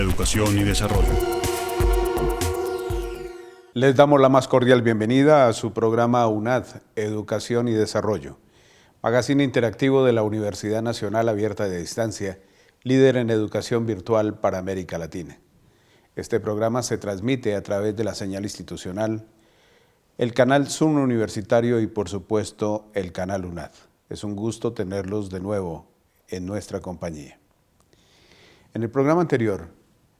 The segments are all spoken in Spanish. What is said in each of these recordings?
educación y desarrollo. Les damos la más cordial bienvenida a su programa UNAD, Educación y Desarrollo, magazine interactivo de la Universidad Nacional Abierta de Distancia, líder en educación virtual para América Latina. Este programa se transmite a través de la señal institucional, el canal Zoom Universitario y, por supuesto, el canal UNAD. Es un gusto tenerlos de nuevo en nuestra compañía. En el programa anterior,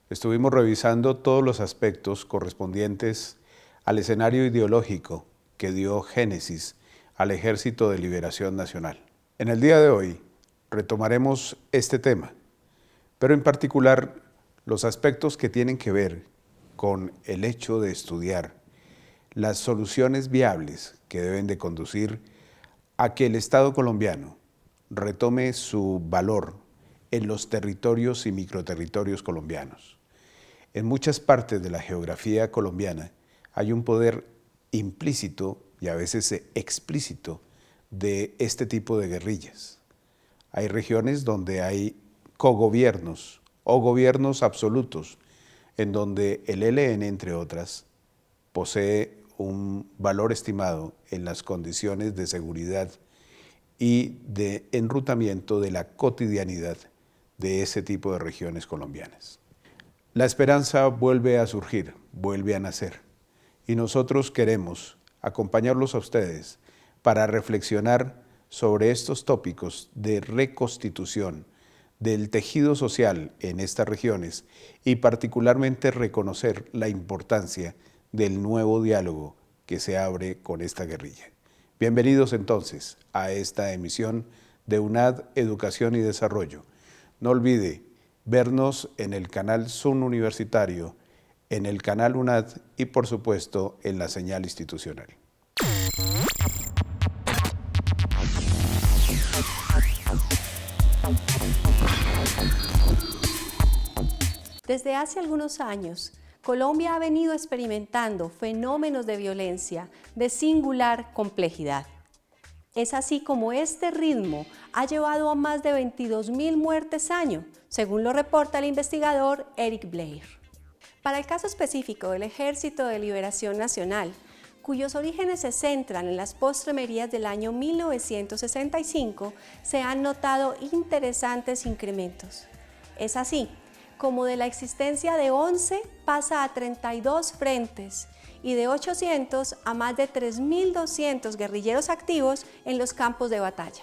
estuvimos revisando todos los aspectos correspondientes al escenario ideológico que dio génesis al Ejército de Liberación Nacional. En el día de hoy retomaremos este tema, pero en particular los aspectos que tienen que ver con el hecho de estudiar las soluciones viables que deben de conducir a que el Estado colombiano retome su valor en los territorios y microterritorios colombianos. En muchas partes de la geografía colombiana hay un poder implícito y a veces explícito de este tipo de guerrillas. Hay regiones donde hay cogobiernos o gobiernos absolutos, en donde el ELN, entre otras, posee un valor estimado en las condiciones de seguridad y de enrutamiento de la cotidianidad de ese tipo de regiones colombianas. La esperanza vuelve a surgir, vuelve a nacer, y nosotros queremos acompañarlos a ustedes para reflexionar sobre estos tópicos de reconstitución del tejido social en estas regiones y particularmente reconocer la importancia del nuevo diálogo que se abre con esta guerrilla. Bienvenidos entonces a esta emisión de UNAD Educación y Desarrollo. No olvide vernos en el canal Zoom Universitario, en el canal UNAD y por supuesto en la señal institucional. Desde hace algunos años, Colombia ha venido experimentando fenómenos de violencia de singular complejidad. Es así como este ritmo ha llevado a más de 22.000 muertes año, según lo reporta el investigador Eric Blair. Para el caso específico del Ejército de Liberación Nacional, cuyos orígenes se centran en las postrimerías del año 1965, se han notado interesantes incrementos. Es así como de la existencia de 11 pasa a 32 frentes y de 800 a más de 3.200 guerrilleros activos en los campos de batalla.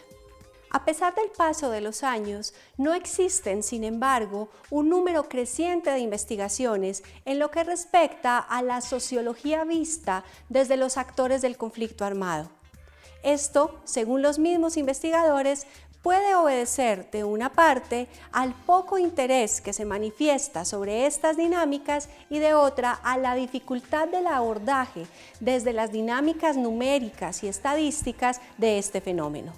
A pesar del paso de los años, no existen, sin embargo, un número creciente de investigaciones en lo que respecta a la sociología vista desde los actores del conflicto armado. Esto, según los mismos investigadores, puede obedecer de una parte al poco interés que se manifiesta sobre estas dinámicas y de otra a la dificultad del abordaje desde las dinámicas numéricas y estadísticas de este fenómeno.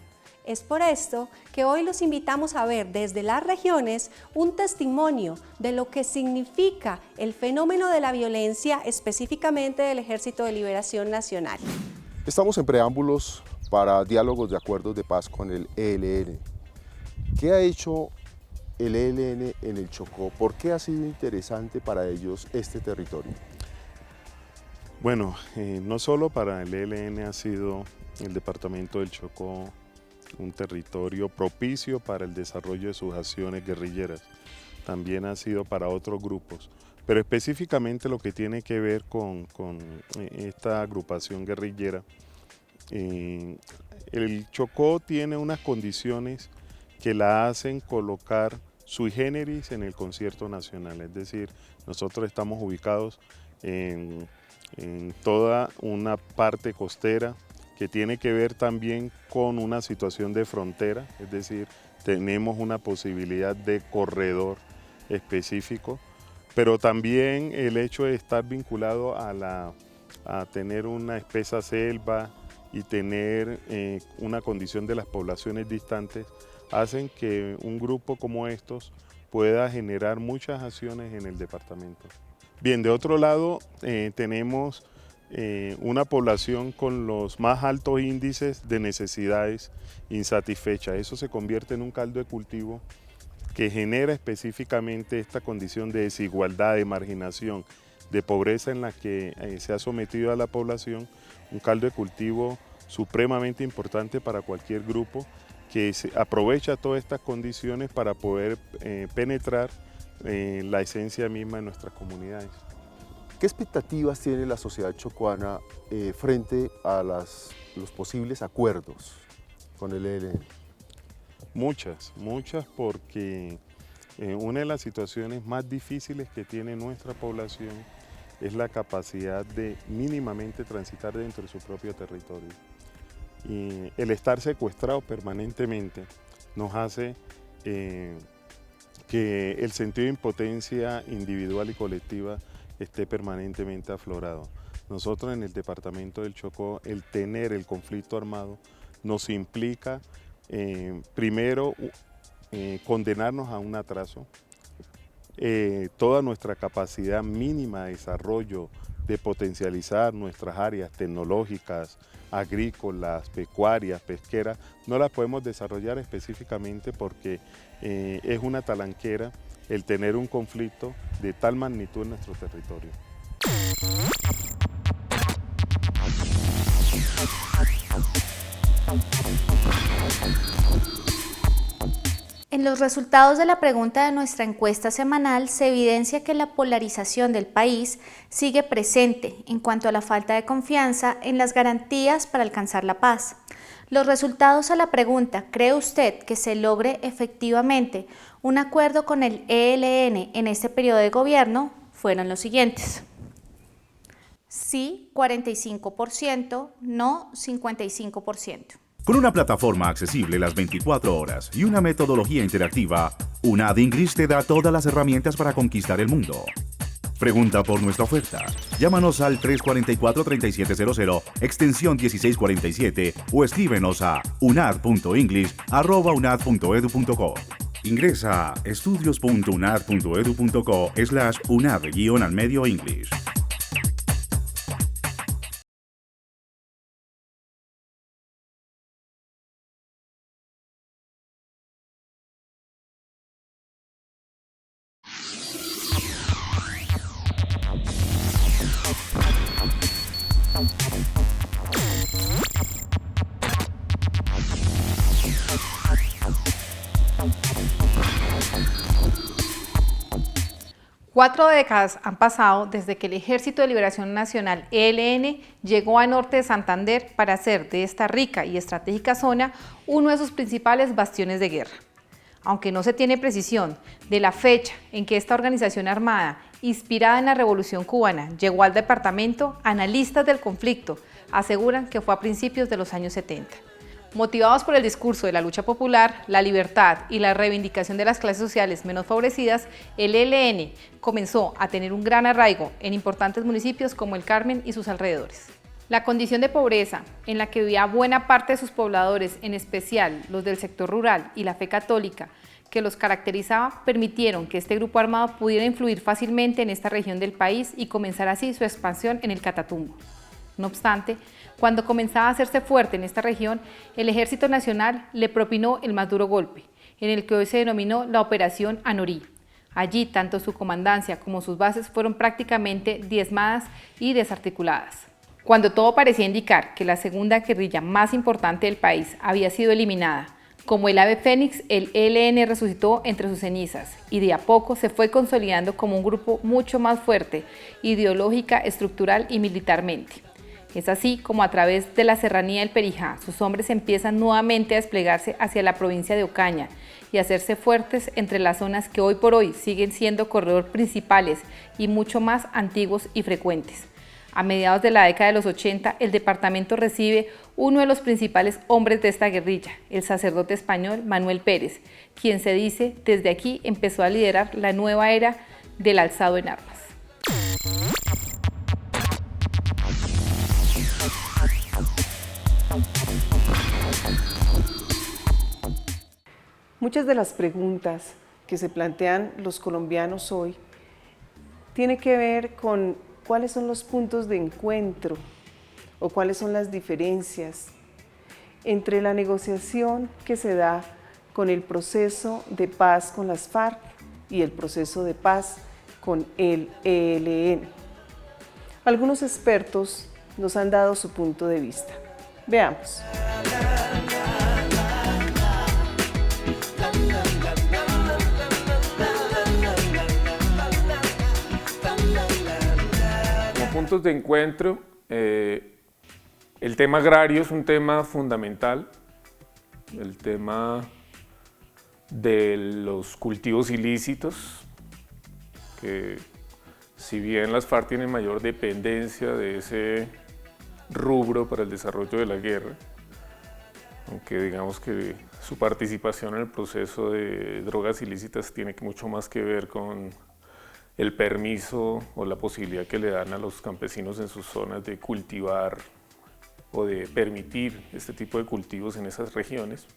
Es por esto que hoy los invitamos a ver desde las regiones un testimonio de lo que significa el fenómeno de la violencia específicamente del Ejército de Liberación Nacional. Estamos en preámbulos para diálogos de acuerdos de paz con el ELN. ¿Qué ha hecho el ELN en el Chocó? ¿Por qué ha sido interesante para ellos este territorio? Bueno, no solo para el ELN ha sido el departamento del Chocó un territorio propicio para el desarrollo de sus acciones guerrilleras, también ha sido para otros grupos, pero específicamente lo que tiene que ver con esta agrupación guerrillera. El Chocó tiene unas condiciones que la hacen colocar sui generis en el concierto nacional, es decir, nosotros estamos ubicados en toda una parte costera que tiene que ver también con una situación de frontera, es decir, tenemos una posibilidad de corredor específico, pero también el hecho de estar vinculado a tener una espesa selva y tener una condición de las poblaciones distantes hacen que un grupo como estos pueda generar muchas acciones en el departamento. Bien, de otro lado tenemos una población con los más altos índices de necesidades insatisfechas. Eso se convierte en un caldo de cultivo que genera específicamente esta condición de desigualdad, de marginación, de pobreza en la que se ha sometido a la población, un caldo de cultivo supremamente importante para cualquier grupo que aprovecha todas estas condiciones para poder penetrar la esencia misma de nuestras comunidades. ¿Qué expectativas tiene la sociedad chocuana frente a los posibles acuerdos con el ELN? Muchas porque una de las situaciones más difíciles que tiene nuestra población es la capacidad de mínimamente transitar dentro de su propio territorio. Y el estar secuestrado permanentemente nos hace que el sentido de impotencia individual y colectiva esté permanentemente aflorado. Nosotros en el departamento del Chocó, el tener el conflicto armado nos implica primero condenarnos a un atraso. Toda nuestra capacidad mínima de desarrollo, de potencializar nuestras áreas tecnológicas, agrícolas, pecuarias, pesqueras, no las podemos desarrollar específicamente porque es una talanquera el tener un conflicto de tal magnitud en nuestro territorio. En los resultados de la pregunta de nuestra encuesta semanal se evidencia que la polarización del país sigue presente en cuanto a la falta de confianza en las garantías para alcanzar la paz. Los resultados a la pregunta ¿cree usted que se logre efectivamente un acuerdo con el ELN en este periodo de gobierno? Fueron los siguientes. Sí, 45%, no, 55%. Con una plataforma accesible las 24 horas y una metodología interactiva, UNAD English te da todas las herramientas para conquistar el mundo. Pregunta por nuestra oferta. Llámanos al 344-3700, extensión 1647 o escríbenos a unad.english@unad.edu.co. Ingresa a estudios.unad.edu.co/unad-al-medio English. Cuatro décadas han pasado desde que el Ejército de Liberación Nacional, ELN, llegó a norte de Santander para hacer de esta rica y estratégica zona uno de sus principales bastiones de guerra. Aunque no se tiene precisión de la fecha en que esta organización armada, inspirada en la Revolución Cubana, llegó al departamento, analistas del conflicto aseguran que fue a principios de los años 70. Motivados por el discurso de la lucha popular, la libertad y la reivindicación de las clases sociales menos favorecidas, el ELN comenzó a tener un gran arraigo en importantes municipios como El Carmen y sus alrededores. La condición de pobreza en la que vivía buena parte de sus pobladores, en especial los del sector rural y la fe católica que los caracterizaba, permitieron que este grupo armado pudiera influir fácilmente en esta región del país y comenzar así su expansión en el Catatumbo. No obstante, cuando comenzaba a hacerse fuerte en esta región, el Ejército Nacional le propinó el más duro golpe, en el que hoy se denominó la Operación Anorí. Allí, tanto su comandancia como sus bases fueron prácticamente diezmadas y desarticuladas. Cuando todo parecía indicar que la segunda guerrilla más importante del país había sido eliminada, como el ave fénix, el ELN resucitó entre sus cenizas y de a poco se fue consolidando como un grupo mucho más fuerte, ideológica, estructural y militarmente. Es así como a través de la serranía del Perijá, sus hombres empiezan nuevamente a desplegarse hacia la provincia de Ocaña y a hacerse fuertes entre las zonas que hoy por hoy siguen siendo corredor principales y mucho más antiguos y frecuentes. A mediados de la década de los 80, el departamento recibe uno de los principales hombres de esta guerrilla, el sacerdote español Manuel Pérez, quien se dice desde aquí empezó a liderar la nueva era del alzado en armas. Muchas de las preguntas que se plantean los colombianos hoy tienen que ver con cuáles son los puntos de encuentro o cuáles son las diferencias entre la negociación que se da con el proceso de paz con las FARC y el proceso de paz con el ELN. Algunos expertos nos han dado su punto de vista. Veamos. Como puntos de encuentro, el tema agrario es un tema fundamental. El tema de los cultivos ilícitos, que si bien las FARC tienen mayor dependencia de ese rubro para el desarrollo de la guerra, aunque digamos que su participación en el proceso de drogas ilícitas tiene mucho más que ver con el permiso o la posibilidad que le dan a los campesinos en sus zonas de cultivar o de permitir este tipo de cultivos en esas regiones.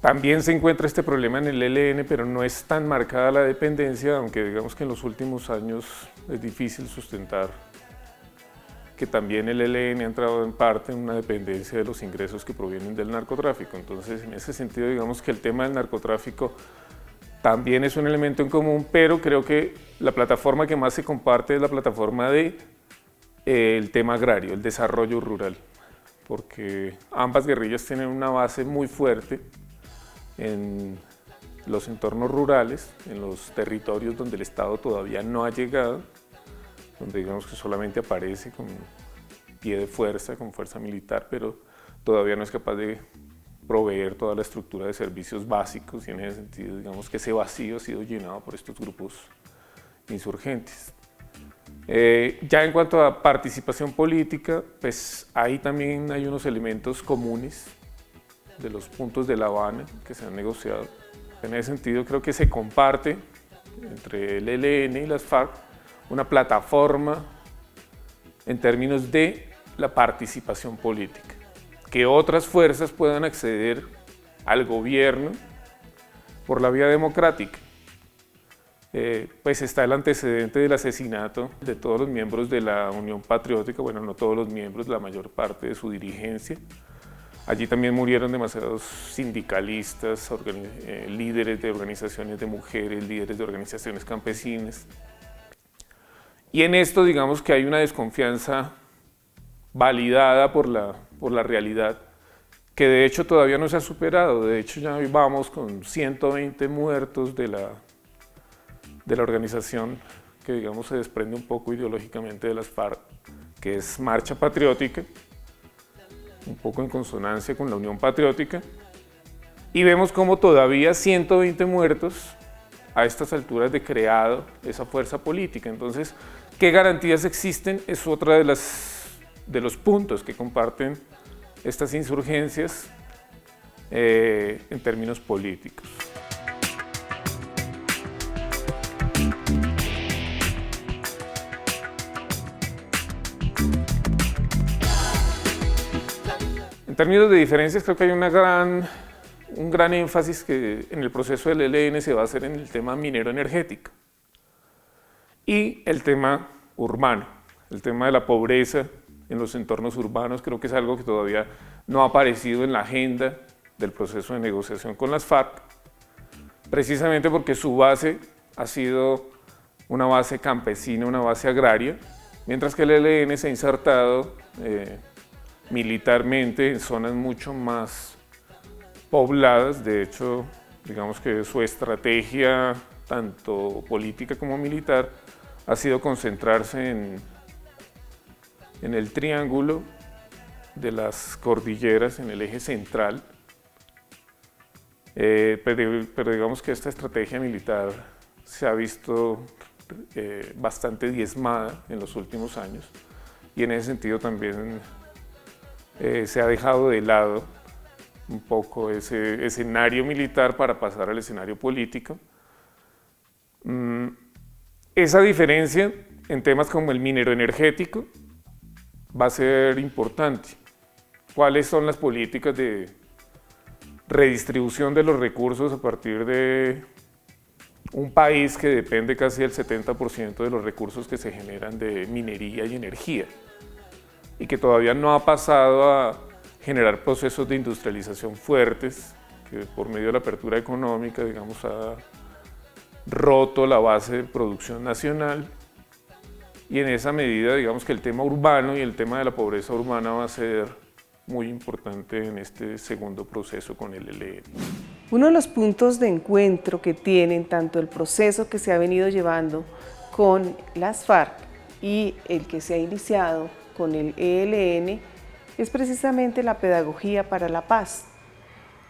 También se encuentra este problema en el ELN, pero no es tan marcada la dependencia, aunque digamos que en los últimos años es difícil sustentar que también el ELN ha entrado en parte en una dependencia de los ingresos que provienen del narcotráfico. Entonces, en ese sentido, digamos que el tema del narcotráfico también es un elemento en común, pero creo que la plataforma que más se comparte es la plataforma de el tema agrario, el desarrollo rural, porque ambas guerrillas tienen una base muy fuerte en los entornos rurales, en los territorios donde el Estado todavía no ha llegado, donde digamos que solamente aparece con pie de fuerza, con fuerza militar, pero todavía no es capaz de proveer toda la estructura de servicios básicos, y en ese sentido digamos que ese vacío ha sido llenado por estos grupos insurgentes. Ya en cuanto a participación política, pues ahí también hay unos elementos comunes de los puntos de La Habana que se han negociado. En ese sentido creo que se comparte entre el ELN y las FARC una plataforma en términos de la participación política, que otras fuerzas puedan acceder al gobierno por la vía democrática. Pues está el antecedente del asesinato de todos los miembros de la Unión Patriótica, bueno, no todos los miembros, la mayor parte de su dirigencia. Allí también murieron demasiados sindicalistas, líderes de organizaciones de mujeres, líderes de organizaciones campesinas. Y en esto digamos que hay una desconfianza validada por la realidad, que de hecho todavía no se ha superado. De hecho ya vamos con 120 muertos de la organización que digamos se desprende un poco ideológicamente de las FARC, que es Marcha Patriótica, un poco en consonancia con la Unión Patriótica, y vemos como todavía 120 muertos a estas alturas de creado esa fuerza política. Entonces, ¿qué garantías existen? Es otra de los puntos que comparten estas insurgencias en términos políticos. En términos de diferencias, creo que hay un gran énfasis que en el proceso del ELN se va a hacer en el tema minero energético y el tema urbano, el tema de la pobreza en los entornos urbanos. Creo que es algo que todavía no ha aparecido en la agenda del proceso de negociación con las FARC, precisamente porque su base ha sido una base campesina, una base agraria, mientras que el ELN se ha insertado militarmente en zonas mucho más pobladas. De hecho, digamos que su estrategia, tanto política como militar, ha sido concentrarse en el triángulo de las cordilleras, en el eje central, pero digamos que esta estrategia militar se ha visto bastante diezmada en los últimos años, y en ese sentido también se ha dejado de lado un poco ese escenario militar para pasar al escenario político. Esa diferencia en temas como el minero energético va a ser importante. ¿Cuáles son las políticas de redistribución de los recursos a partir de un país que depende casi del 70% de los recursos que se generan de minería y energía, y que todavía no ha pasado generar procesos de industrialización fuertes, que por medio de la apertura económica, digamos, ha roto la base de producción nacional, y en esa medida, digamos que el tema urbano y el tema de la pobreza urbana va a ser muy importante en este segundo proceso con el ELN. Uno de los puntos de encuentro que tienen tanto el proceso que se ha venido llevando con las FARC y el que se ha iniciado con el ELN es precisamente la pedagogía para la paz,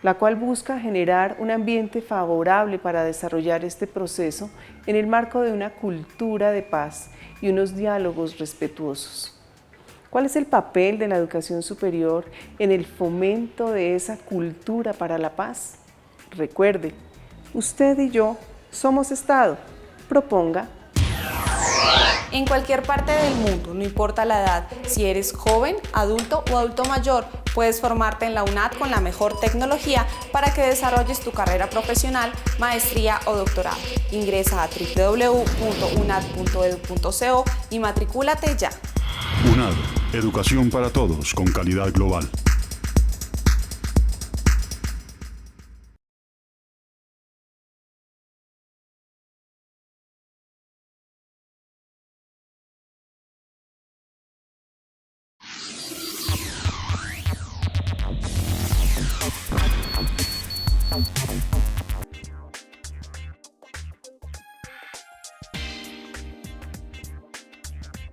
la cual busca generar un ambiente favorable para desarrollar este proceso en el marco de una cultura de paz y unos diálogos respetuosos. ¿Cuál es el papel de la educación superior en el fomento de esa cultura para la paz? Recuerde, usted y yo somos Estado. Proponga. En cualquier parte del mundo, no importa la edad, si eres joven, adulto o adulto mayor, puedes formarte en la UNAD con la mejor tecnología para que desarrolles tu carrera profesional, maestría o doctorado. Ingresa a www.unad.edu.co y matricúlate ya. UNAD, educación para todos con calidad global.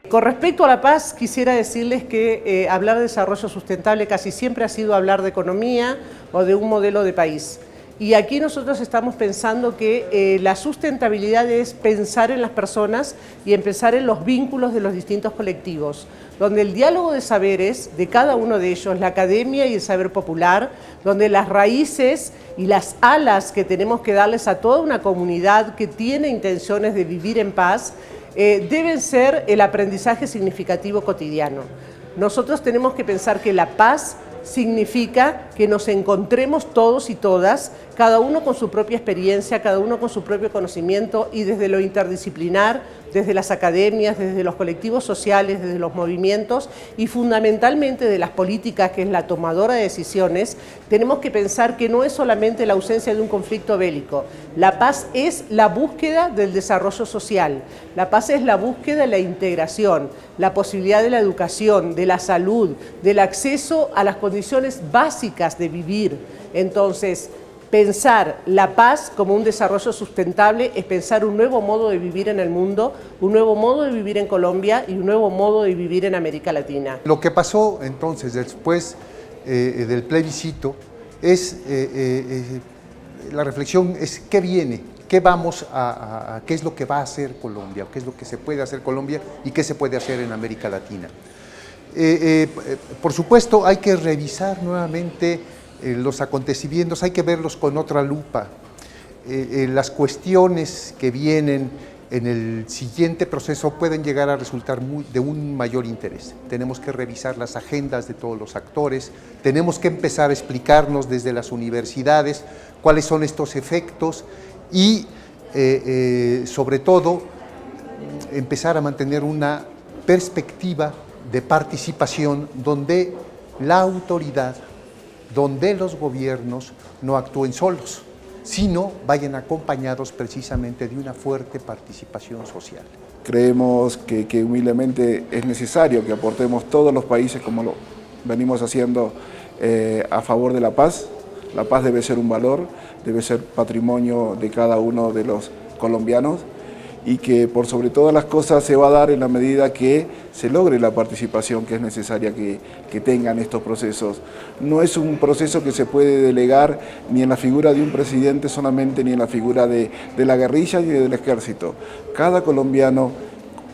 Con respecto a la paz, quisiera decirles que hablar de desarrollo sustentable casi siempre ha sido hablar de economía o de un modelo de país. Y aquí nosotros estamos pensando que la sustentabilidad es pensar en las personas y en pensar en los vínculos de los distintos colectivos, donde el diálogo de saberes de cada uno de ellos, la academia y el saber popular, donde las raíces y las alas que tenemos que darles a toda una comunidad que tiene intenciones de vivir en paz, deben ser el aprendizaje significativo cotidiano. Nosotros tenemos que pensar que la paz significa que nos encontremos todos y todas, cada uno con su propia experiencia, cada uno con su propio conocimiento y desde lo interdisciplinar, desde las academias, desde los colectivos sociales, desde los movimientos y fundamentalmente de las políticas, que es la tomadora de decisiones, tenemos que pensar que no es solamente la ausencia de un conflicto bélico. La paz es la búsqueda del desarrollo social, la paz es la búsqueda de la integración, la posibilidad de la educación, de la salud, del acceso a las condiciones básicas de vivir. Entonces, pensar la paz como un desarrollo sustentable es pensar un nuevo modo de vivir en el mundo, un nuevo modo de vivir en Colombia y un nuevo modo de vivir en América Latina. Lo que pasó entonces después del plebiscito es, la reflexión es qué viene, qué vamos qué es lo que va a hacer Colombia, qué es lo que se puede hacer Colombia y qué se puede hacer en América Latina. Por supuesto hay que revisar nuevamente los acontecimientos, hay que verlos con otra lupa. Las cuestiones que vienen en el siguiente proceso pueden llegar a resultar de un mayor interés. Tenemos que revisar las agendas de todos los actores, tenemos que empezar a explicarnos desde las universidades cuáles son estos efectos y sobre todo empezar a mantener una perspectiva de participación donde la autoridad, donde los gobiernos no actúen solos, sino vayan acompañados precisamente de una fuerte participación social. Creemos que humildemente es necesario que aportemos todos los países, como lo venimos haciendo, a favor de la paz. La paz debe ser un valor, debe ser patrimonio de cada uno de los colombianos y que por sobre todas las cosas se va a dar en la medida que se logre la participación que es necesaria que tengan estos procesos. No es un proceso que se puede delegar ni en la figura de un presidente solamente, ni en la figura de la guerrilla ni del ejército. Cada colombiano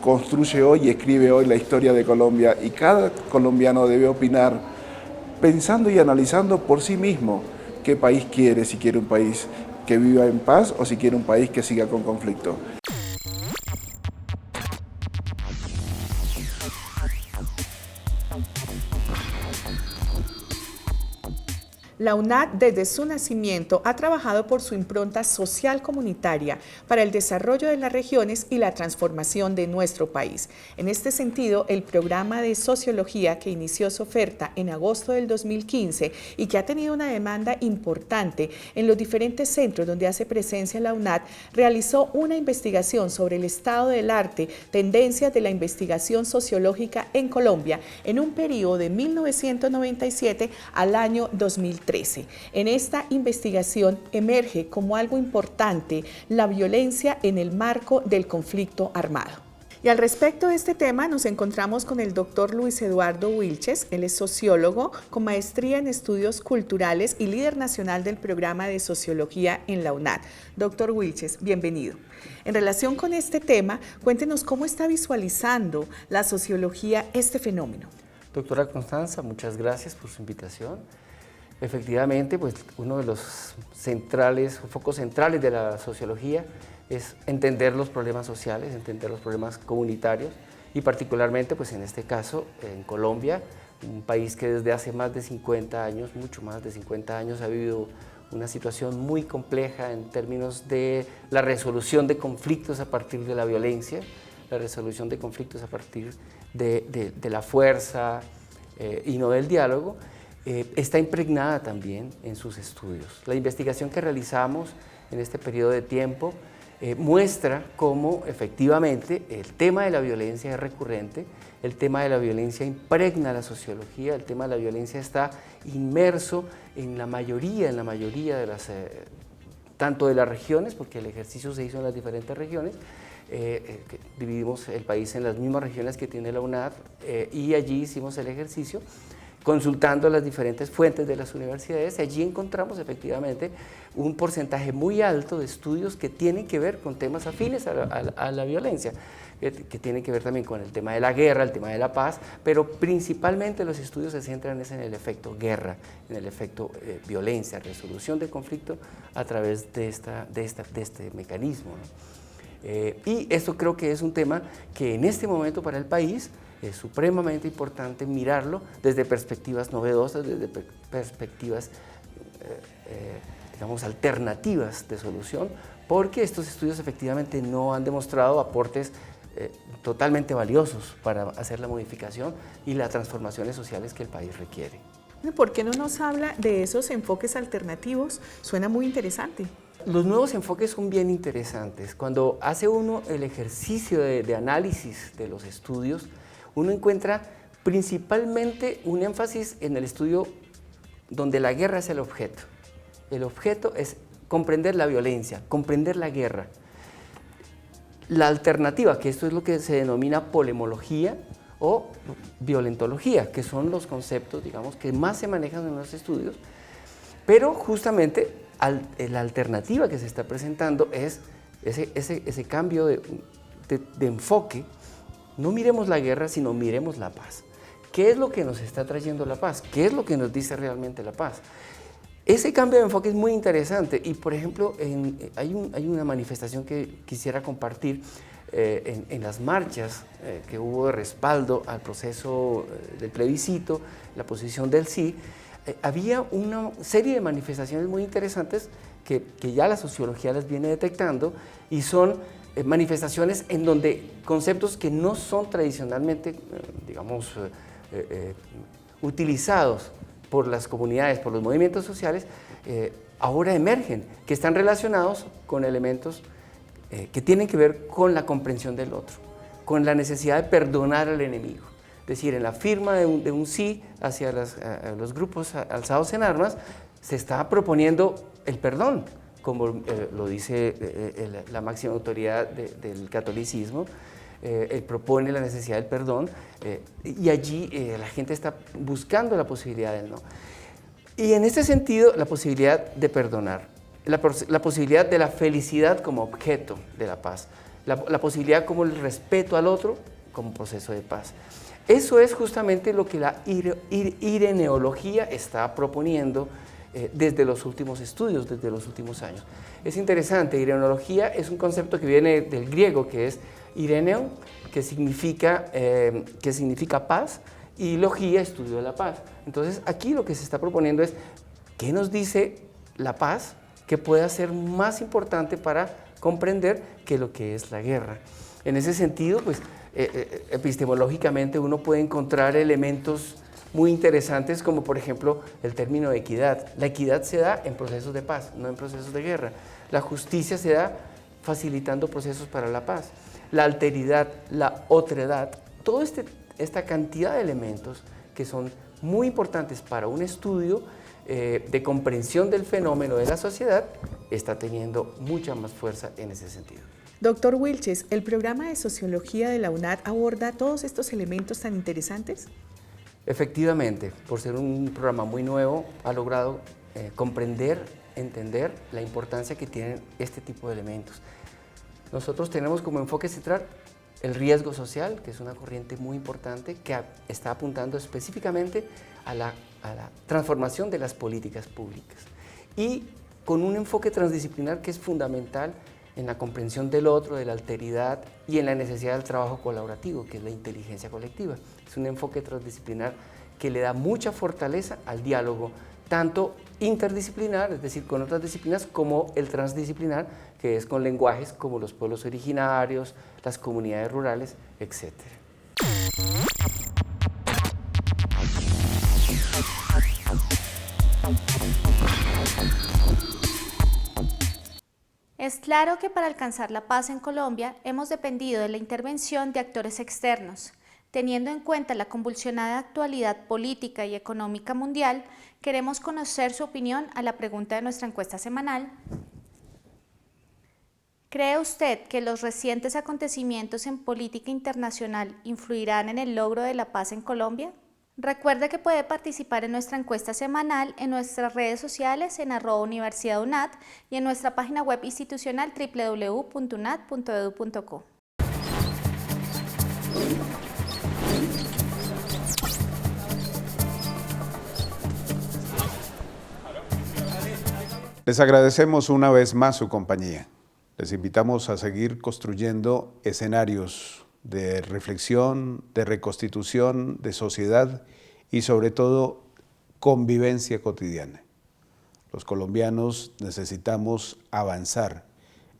construye hoy y escribe hoy la historia de Colombia y cada colombiano debe opinar pensando y analizando por sí mismo qué país quiere, si quiere un país que viva en paz o si quiere un país que siga con conflicto. La UNAD desde su nacimiento ha trabajado por su impronta social comunitaria para el desarrollo de las regiones y la transformación de nuestro país. En este sentido, el programa de sociología que inició su oferta en agosto del 2015 y que ha tenido una demanda importante en los diferentes centros donde hace presencia la UNAD, realizó una investigación sobre el estado del arte, tendencias de la investigación sociológica en Colombia en un periodo de 1997 al año 2013. En esta investigación emerge como algo importante la violencia en el marco del conflicto armado. Y al respecto de este tema nos encontramos con el doctor Luis Eduardo Wilches. Él es sociólogo con maestría en estudios culturales y líder nacional del programa de sociología en la UNAD. Doctor Wilches, bienvenido. En relación con este tema, cuéntenos cómo está visualizando la sociología este fenómeno. Doctora Constanza, muchas gracias por su invitación. Efectivamente, pues uno de los focos centrales de la sociología es entender los problemas sociales, entender los problemas comunitarios y particularmente, pues en este caso, en Colombia, un país que desde hace más de 50 años, mucho más de 50 años, ha vivido una situación muy compleja en términos de la resolución de conflictos a partir de la violencia, la resolución de conflictos a partir de la fuerza y no del diálogo. Está impregnada también en sus estudios. La investigación que realizamos en este periodo de tiempo muestra cómo efectivamente el tema de la violencia es recurrente, el tema de la violencia impregna la sociología, el tema de la violencia está inmerso en la mayoría de las, tanto de las regiones, porque el ejercicio se hizo en las diferentes regiones, dividimos el país en las mismas regiones que tiene la UNAD y allí hicimos el ejercicio consultando las diferentes fuentes de las universidades. Allí encontramos efectivamente un porcentaje muy alto de estudios que tienen que ver con temas afines a la violencia, que tienen que ver también con el tema de la guerra, el tema de la paz, pero principalmente los estudios se centran en el efecto guerra, en el efecto violencia, resolución del conflicto a través de este mecanismo, ¿no? Y esto creo que es un tema que en este momento para el país es supremamente importante mirarlo desde perspectivas novedosas, desde perspectivas, digamos, alternativas de solución, porque estos estudios efectivamente no han demostrado aportes totalmente valiosos para hacer la modificación y las transformaciones sociales que el país requiere. ¿Por qué no nos habla de esos enfoques alternativos? Suena muy interesante. Los nuevos enfoques son bien interesantes. Cuando hace uno el ejercicio de análisis de los estudios, uno encuentra principalmente un énfasis en el estudio donde la guerra es el objeto. El objeto es comprender la violencia, comprender la guerra. La alternativa, que esto es lo que se denomina polemología o violentología, que son los conceptos, digamos, que más se manejan en los estudios, pero justamente la alternativa que se está presentando es ese cambio de enfoque. No miremos la guerra, sino miremos la paz. ¿Qué es lo que nos está trayendo la paz? ¿Qué es lo que nos dice realmente la paz? Ese cambio de enfoque es muy interesante y, por ejemplo, hay una manifestación que quisiera compartir en las marchas que hubo de respaldo al proceso del plebiscito, la posición del sí. Había una serie de manifestaciones muy interesantes que ya la sociología las viene detectando y son manifestaciones en donde conceptos que no son tradicionalmente, digamos, utilizados por las comunidades, por los movimientos sociales, ahora emergen, que están relacionados con elementos que tienen que ver con la comprensión del otro, con la necesidad de perdonar al enemigo. Es decir, en la firma de un sí hacia los grupos alzados en armas, se está proponiendo el perdón, como lo dice la máxima autoridad del catolicismo. Él propone la necesidad del perdón y allí la gente está buscando la posibilidad del no. Y en este sentido, la posibilidad de perdonar, la posibilidad de la felicidad como objeto de la paz, la posibilidad como el respeto al otro como proceso de paz. Eso es justamente lo que la ireneología está proponiendo desde los últimos estudios, desde los últimos años. Es interesante, ireneología es un concepto que viene del griego, que es ireneo, que significa paz, y logía, estudio de la paz. Entonces, aquí lo que se está proponiendo es ¿Qué nos dice la paz que pueda ser más importante para comprender que lo que es la guerra? En ese sentido, pues, epistemológicamente uno puede encontrar elementos muy interesantes como por ejemplo el término de equidad. La equidad se da en procesos de paz, no en procesos de guerra. La justicia se da facilitando procesos para la paz. La alteridad, la otredad, toda esta cantidad de elementos que son muy importantes para un estudio de comprensión del fenómeno de la sociedad está teniendo mucha más fuerza en ese sentido. Doctor Wilches, ¿el programa de sociología de la UNAD aborda todos estos elementos tan interesantes? Efectivamente, por ser un programa muy nuevo, ha logrado comprender, entender la importancia que tienen este tipo de elementos. Nosotros tenemos como enfoque central el riesgo social, que es una corriente muy importante que está apuntando específicamente a la transformación de las políticas públicas y con un enfoque transdisciplinar que es fundamental en la comprensión del otro, de la alteridad y en la necesidad del trabajo colaborativo, que es la inteligencia colectiva. Es un enfoque transdisciplinar que le da mucha fortaleza al diálogo, tanto interdisciplinar, es decir, con otras disciplinas, como el transdisciplinar, que es con lenguajes como los pueblos originarios, las comunidades rurales, etc. Es claro que para alcanzar la paz en Colombia hemos dependido de la intervención de actores externos. Teniendo en cuenta la convulsionada actualidad política y económica mundial, queremos conocer su opinión a la pregunta de nuestra encuesta semanal. ¿Cree usted que los recientes acontecimientos en política internacional influirán en el logro de la paz en Colombia? Recuerde que puede participar en nuestra encuesta semanal en nuestras redes sociales en @universidadunad y en nuestra página web institucional www.unad.edu.co. Les agradecemos una vez más su compañía. Les invitamos a seguir construyendo escenarios de reflexión, de reconstitución, de sociedad y sobre todo convivencia cotidiana. Los colombianos necesitamos avanzar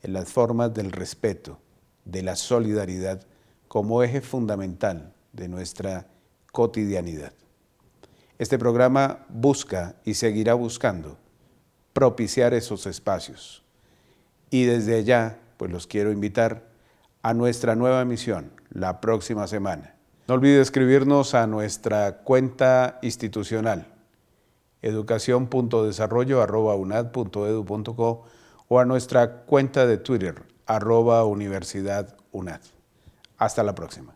en las formas del respeto, de la solidaridad como eje fundamental de nuestra cotidianidad. Este programa busca y seguirá buscando propiciar esos espacios. Y desde allá, pues los quiero invitar a nuestra nueva emisión la próxima semana. No olvide escribirnos a nuestra cuenta institucional educacion.desarrollo@unad.edu.co o a nuestra cuenta de Twitter @universidadunad. Hasta la próxima.